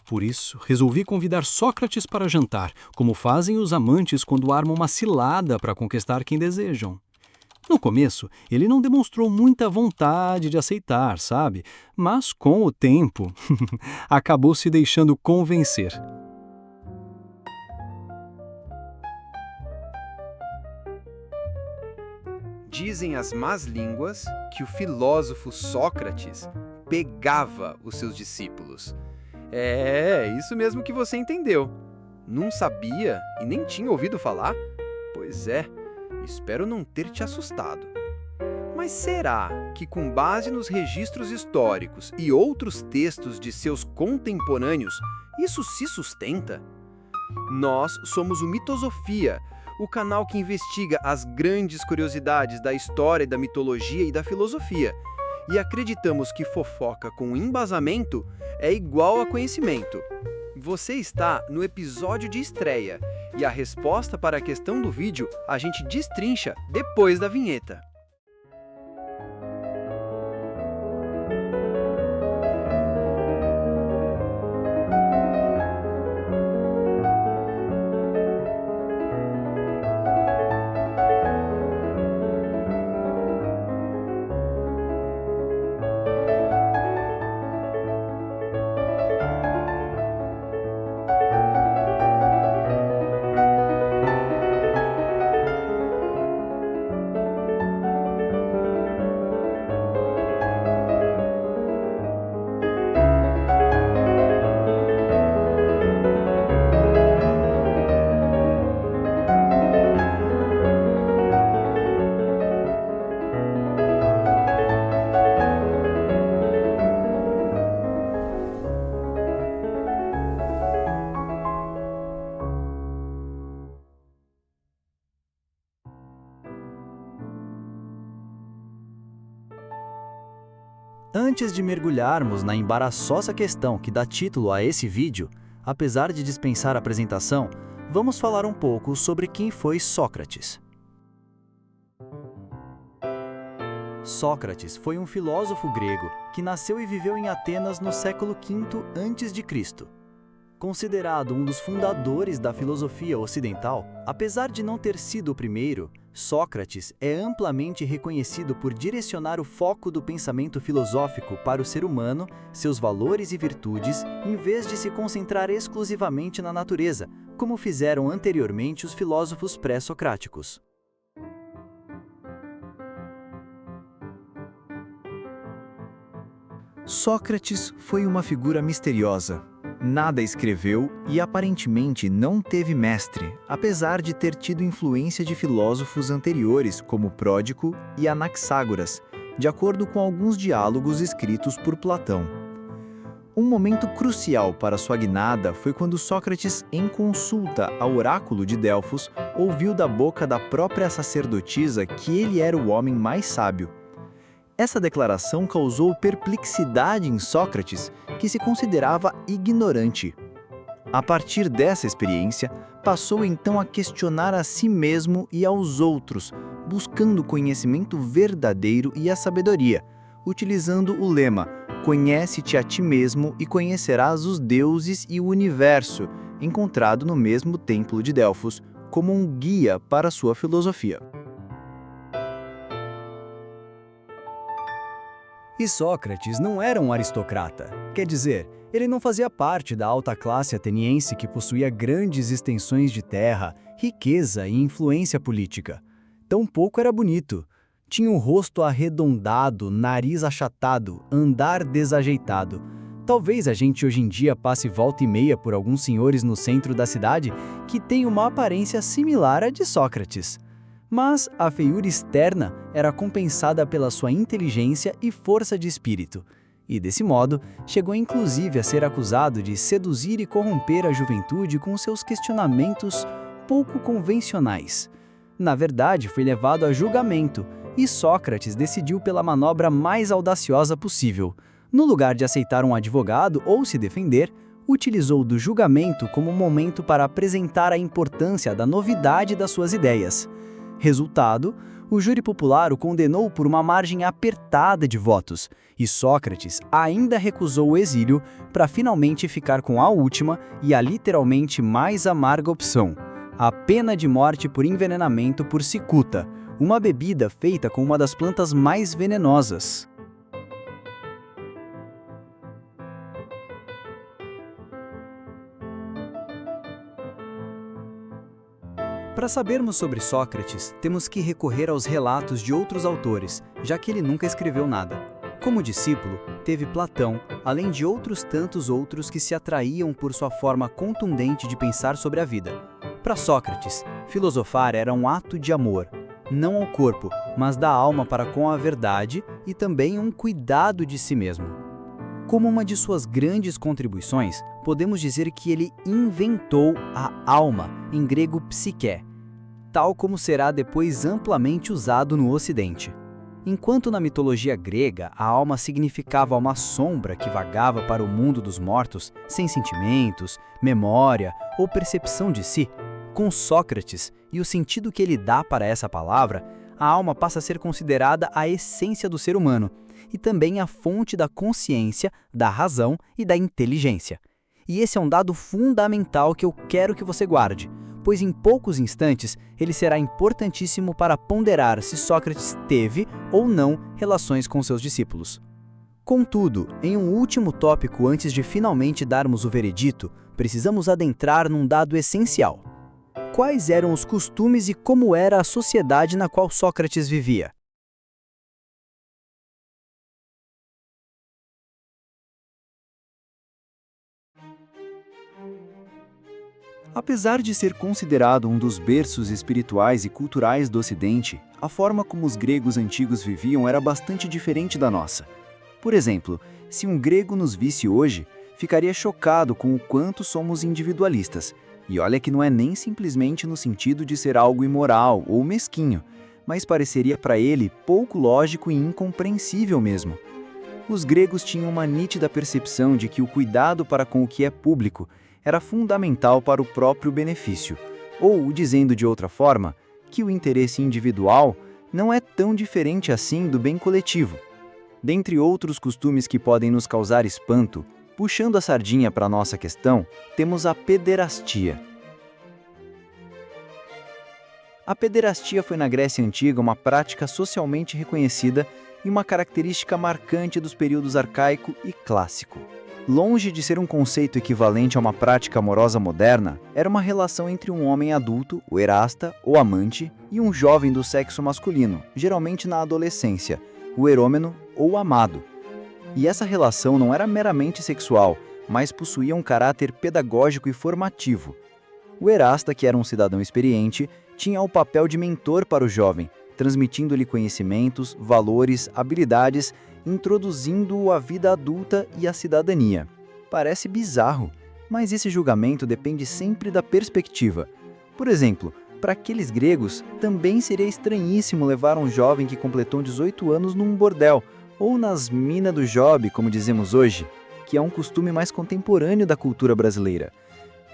Por isso, resolvi convidar Sócrates para jantar, como fazem os amantes quando armam uma cilada para conquistar quem desejam. No começo, ele não demonstrou muita vontade de aceitar, sabe? Mas, com o tempo, acabou se deixando convencer. Dizem as más línguas que o filósofo Sócrates pegava os seus discípulos. É, isso mesmo que você entendeu. Não sabia e nem tinha ouvido falar? Pois é, espero não ter te assustado. Mas será que, com base nos registros históricos e outros textos de seus contemporâneos, isso se sustenta? Nós somos o Mitosofia, o canal que investiga as grandes curiosidades da história, da mitologia e da filosofia. E acreditamos que fofoca com embasamento é igual a conhecimento. Você está no episódio de estreia e a resposta para a questão do vídeo a gente destrincha depois da vinheta. Antes de mergulharmos na embaraçosa questão que dá título a esse vídeo, apesar de dispensar a apresentação, vamos falar um pouco sobre quem foi Sócrates. Sócrates foi um filósofo grego que nasceu e viveu em Atenas no século V a.C. Considerado um dos fundadores da filosofia ocidental, apesar de não ter sido o primeiro, Sócrates é amplamente reconhecido por direcionar o foco do pensamento filosófico para o ser humano, seus valores e virtudes, em vez de se concentrar exclusivamente na natureza, como fizeram anteriormente os filósofos pré-socráticos. Sócrates foi uma figura misteriosa. Nada escreveu e aparentemente não teve mestre, apesar de ter tido influência de filósofos anteriores como Pródico e Anaxágoras, de acordo com alguns diálogos escritos por Platão. Um momento crucial para sua guinada foi quando Sócrates, em consulta ao oráculo de Delfos, ouviu da boca da própria sacerdotisa que ele era o homem mais sábio. Essa declaração causou perplexidade em Sócrates, que se considerava ignorante. A partir dessa experiência, passou então a questionar a si mesmo e aos outros, buscando o conhecimento verdadeiro e a sabedoria, utilizando o lema "Conhece-te a ti mesmo e conhecerás os deuses e o universo", encontrado no mesmo templo de Delfos, como um guia para sua filosofia. E Sócrates não era um aristocrata, quer dizer, ele não fazia parte da alta classe ateniense que possuía grandes extensões de terra, riqueza e influência política. Tampouco era bonito. Tinha um rosto arredondado, nariz achatado, andar desajeitado. Talvez a gente hoje em dia passe volta e meia por alguns senhores no centro da cidade que têm uma aparência similar à de Sócrates. Mas a feiura externa era compensada pela sua inteligência e força de espírito, e desse modo chegou inclusive a ser acusado de seduzir e corromper a juventude com seus questionamentos pouco convencionais. Na verdade, foi levado a julgamento, e Sócrates decidiu pela manobra mais audaciosa possível. No lugar de aceitar um advogado ou se defender, utilizou do julgamento como momento para apresentar a importância da novidade das suas ideias. Resultado, O júri popular o condenou por uma margem apertada de votos, e Sócrates ainda recusou o exílio para finalmente ficar com a última e a literalmente mais amarga opção: a pena de morte por envenenamento por cicuta, uma bebida feita com uma das plantas mais venenosas. Para sabermos sobre Sócrates, temos que recorrer aos relatos de outros autores, já que ele nunca escreveu nada. Como discípulo, teve Platão, além de outros tantos outros que se atraíam por sua forma contundente de pensar sobre a vida. Para Sócrates, filosofar era um ato de amor, não ao corpo, mas da alma para com a verdade e também um cuidado de si mesmo. Como uma de suas grandes contribuições, podemos dizer que ele inventou a alma, em grego psiké, tal como será depois amplamente usado no Ocidente. Enquanto na mitologia grega a alma significava uma sombra que vagava para o mundo dos mortos, sem sentimentos, memória ou percepção de si, com Sócrates e o sentido que ele dá para essa palavra, a alma passa a ser considerada a essência do ser humano e também a fonte da consciência, da razão e da inteligência. E esse é um dado fundamental que eu quero que você guarde, pois em poucos instantes ele será importantíssimo para ponderar se Sócrates teve ou não relações com seus discípulos. Contudo, em um último tópico antes de finalmente darmos o veredito, precisamos adentrar num dado essencial. Quais eram os costumes e como era a sociedade na qual Sócrates vivia? Apesar de ser considerado um dos berços espirituais e culturais do Ocidente, a forma como os gregos antigos viviam era bastante diferente da nossa. Por exemplo, se um grego nos visse hoje, ficaria chocado com o quanto somos individualistas. E olha que não é nem simplesmente no sentido de ser algo imoral ou mesquinho, mas pareceria para ele pouco lógico e incompreensível mesmo. Os gregos tinham uma nítida percepção de que o cuidado para com o que é público era fundamental para o próprio benefício, ou, dizendo de outra forma, que o interesse individual não é tão diferente assim do bem coletivo. Dentre outros costumes que podem nos causar espanto, puxando a sardinha para a nossa questão, temos a pederastia. A pederastia foi na Grécia Antiga uma prática socialmente reconhecida e uma característica marcante dos períodos arcaico e clássico. Longe de ser um conceito equivalente a uma prática amorosa moderna, era uma relação entre um homem adulto, o erasta, ou amante, e um jovem do sexo masculino, geralmente na adolescência, o erômeno ou amado. E essa relação não era meramente sexual, mas possuía um caráter pedagógico e formativo. O erasta, que era um cidadão experiente, tinha o papel de mentor para o jovem, transmitindo-lhe conhecimentos, valores, habilidades, introduzindo-o à vida adulta e à cidadania. Parece bizarro, mas esse julgamento depende sempre da perspectiva. Por exemplo, para aqueles gregos, também seria estranhíssimo levar um jovem que completou 18 anos num bordel, ou nas minas do Job, como dizemos hoje, que é um costume mais contemporâneo da cultura brasileira.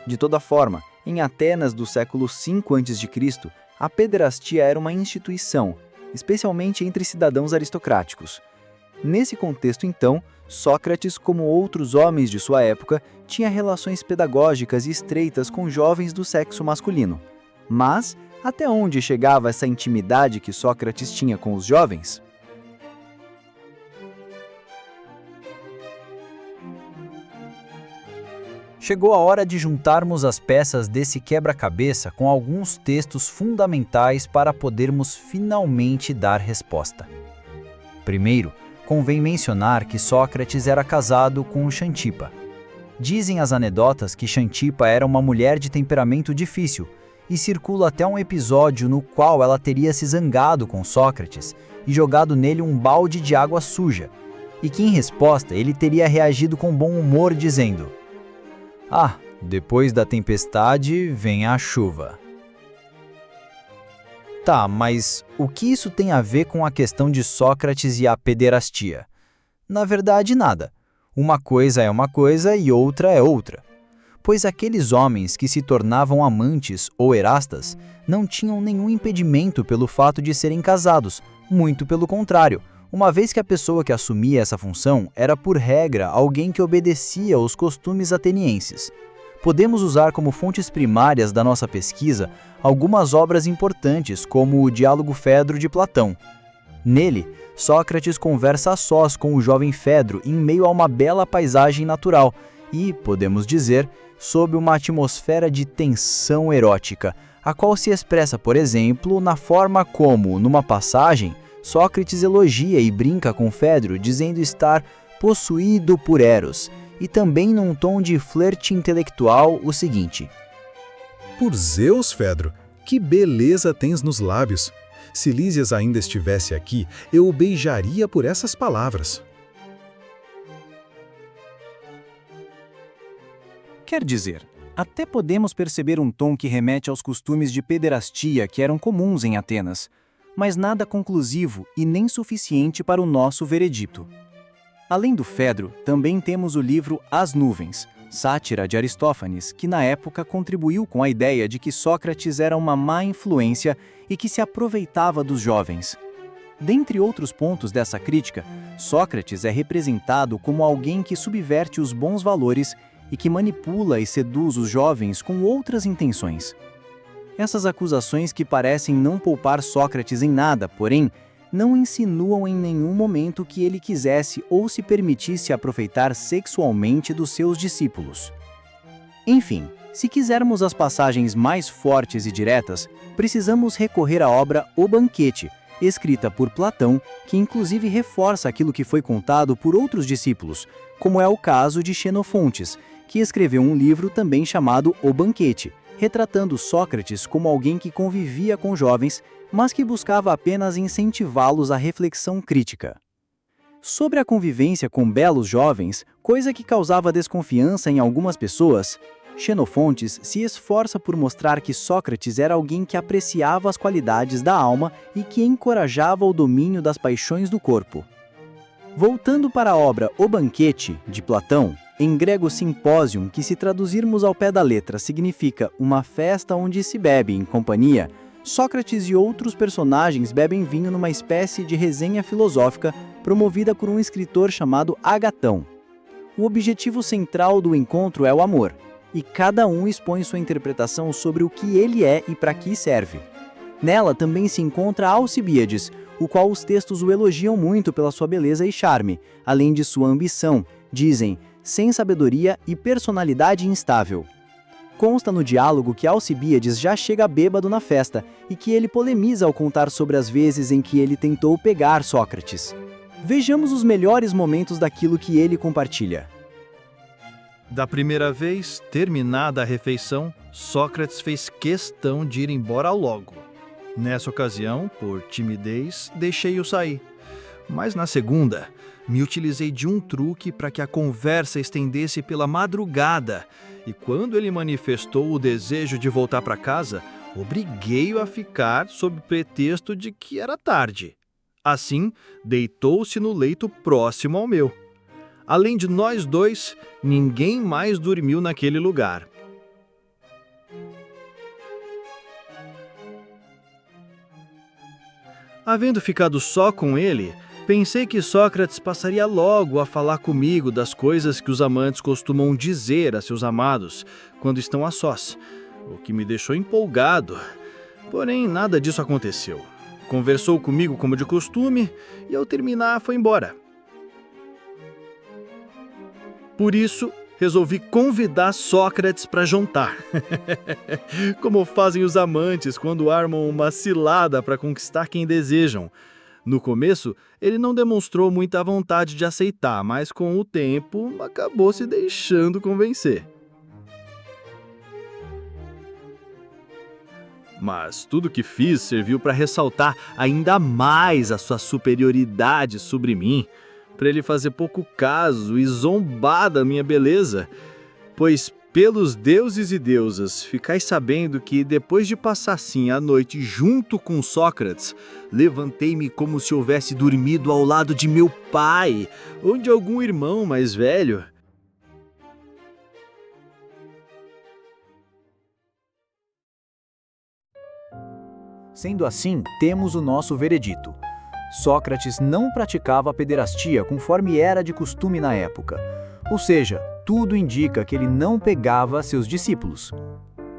De toda forma, em Atenas do século V a.C., a pederastia era uma instituição, especialmente entre cidadãos aristocráticos. Nesse contexto, então, Sócrates, como outros homens de sua época, tinha relações pedagógicas e estreitas com jovens do sexo masculino. Mas, até onde chegava essa intimidade que Sócrates tinha com os jovens? Chegou a hora de juntarmos as peças desse quebra-cabeça com alguns textos fundamentais para podermos finalmente dar resposta. Primeiro, convém mencionar que Sócrates era casado com Xantipa. Dizem as anedotas que Xantipa era uma mulher de temperamento difícil, e circula até um episódio no qual ela teria se zangado com Sócrates e jogado nele um balde de água suja, e que em resposta ele teria reagido com bom humor dizendo: "Ah, depois da tempestade vem a chuva." Tá, mas o que isso tem a ver com a questão de Sócrates e a pederastia? Na verdade, nada. Uma coisa é uma coisa e outra é outra. pois aqueles homens que se tornavam amantes ou erastas não tinham nenhum impedimento pelo fato de serem casados, muito pelo contrário, uma vez que a pessoa que assumia essa função era, por regra, alguém que obedecia aos costumes atenienses. Podemos usar como fontes primárias da nossa pesquisa algumas obras importantes, como o Diálogo Fedro de Platão. Nele, Sócrates conversa a sós com o jovem Fedro em meio a uma bela paisagem natural e, podemos dizer, sob uma atmosfera de tensão erótica, a qual se expressa, por exemplo, na forma como, numa passagem, Sócrates elogia e brinca com Fedro, dizendo estar possuído por Eros, e também num tom de flerte intelectual o seguinte: Por Zeus, Fedro, que beleza tens nos lábios! Se Lísias ainda estivesse aqui, eu o beijaria por essas palavras. Quer dizer, até podemos perceber um tom que remete aos costumes de pederastia que eram comuns em Atenas, mas nada conclusivo e nem suficiente para o nosso veredito. Além do Fedro, também temos o livro As Nuvens, sátira de Aristófanes, que na época contribuiu com a ideia de que Sócrates era uma má influência e que se aproveitava dos jovens. Dentre outros pontos dessa crítica, Sócrates é representado como alguém que subverte os bons valores e que manipula e seduz os jovens com outras intenções. Essas acusações que parecem não poupar Sócrates em nada, porém, não insinuam em nenhum momento que ele quisesse ou se permitisse aproveitar sexualmente dos seus discípulos. Enfim, se quisermos as passagens mais fortes e diretas, precisamos recorrer à obra O Banquete, escrita por Platão, que inclusive reforça aquilo que foi contado por outros discípulos, como é o caso de Xenofontes, que escreveu um livro também chamado O Banquete, retratando Sócrates como alguém que convivia com jovens, mas que buscava apenas incentivá-los à reflexão crítica. Sobre a convivência com belos jovens, coisa que causava desconfiança em algumas pessoas, Xenofontes se esforça por mostrar que Sócrates era alguém que apreciava as qualidades da alma e que encorajava o domínio das paixões do corpo. Voltando para a obra O Banquete, de Platão, em grego simpósium, que se traduzirmos ao pé da letra significa uma festa onde se bebe em companhia, Sócrates e outros personagens bebem vinho numa espécie de resenha filosófica promovida por um escritor chamado Agatão. O objetivo central do encontro é o amor, e cada um expõe sua interpretação sobre o que ele é e para que serve. Nela também se encontra Alcibíades, o qual os textos o elogiam muito pela sua beleza e charme, além de sua ambição, dizem, sem sabedoria e personalidade instável. Consta no diálogo que Alcibíades já chega bêbado na festa e que ele polemiza ao contar sobre as vezes em que ele tentou pegar Sócrates. Vejamos os melhores momentos daquilo que ele compartilha. Da primeira vez, terminada a refeição, Sócrates fez questão de ir embora logo. Nessa ocasião, por timidez, deixei-o sair. Mas na segunda, me utilizei de um truque para que a conversa estendesse pela madrugada, e quando ele manifestou o desejo de voltar para casa, obriguei-o a ficar sob pretexto de que era tarde. Assim, deitou-se no leito próximo ao meu. Além de nós dois, ninguém mais dormiu naquele lugar. Havendo ficado só com ele, pensei que Sócrates passaria logo a falar comigo das coisas que os amantes costumam dizer a seus amados quando estão a sós, o que me deixou empolgado. Porém, nada disso aconteceu. Conversou comigo como de costume e, ao terminar, foi embora. Por isso, resolvi convidar Sócrates para jantar. Como fazem os amantes quando armam uma cilada para conquistar quem desejam. No começo, ele não demonstrou muita vontade de aceitar, mas com o tempo acabou se deixando convencer. Mas tudo que fiz serviu para ressaltar ainda mais a sua superioridade sobre mim, para ele fazer pouco caso e zombar da minha beleza. Pois, pelos deuses e deusas, ficais sabendo que, depois de passar assim a noite junto com Sócrates, levantei-me como se houvesse dormido ao lado de meu pai, ou de algum irmão mais velho. Sendo assim, temos o nosso veredito. Sócrates não praticava a pederastia conforme era de costume na época. Ou seja, tudo indica que ele não pegava seus discípulos.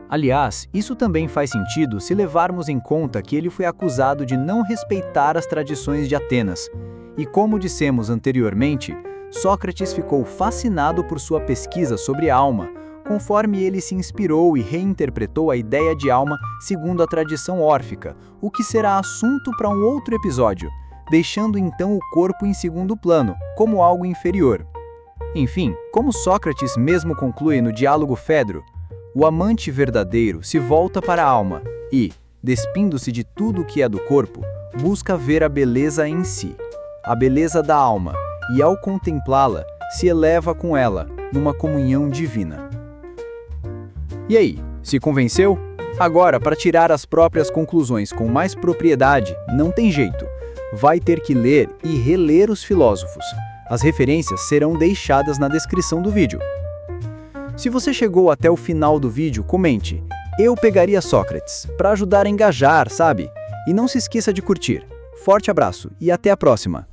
Aliás, isso também faz sentido se levarmos em conta que ele foi acusado de não respeitar as tradições de Atenas. E como dissemos anteriormente, Sócrates ficou fascinado por sua pesquisa sobre a alma, conforme ele se inspirou e reinterpretou a ideia de alma segundo a tradição órfica, o que será assunto para um outro episódio, deixando então o corpo em segundo plano, como algo inferior. Enfim, como Sócrates mesmo conclui no diálogo Fedro, o amante verdadeiro se volta para a alma e, despindo-se de tudo o que é do corpo, busca ver a beleza em si, a beleza da alma, e ao contemplá-la, se eleva com ela numa comunhão divina. E aí, se convenceu? Agora, para tirar as próprias conclusões com mais propriedade, não tem jeito. Vai ter que ler e reler os filósofos. As referências serão deixadas na descrição do vídeo. Se você chegou até o final do vídeo, comente "Eu pegaria Sócrates", para ajudar a engajar, sabe? E não se esqueça de curtir. Forte abraço e até a próxima!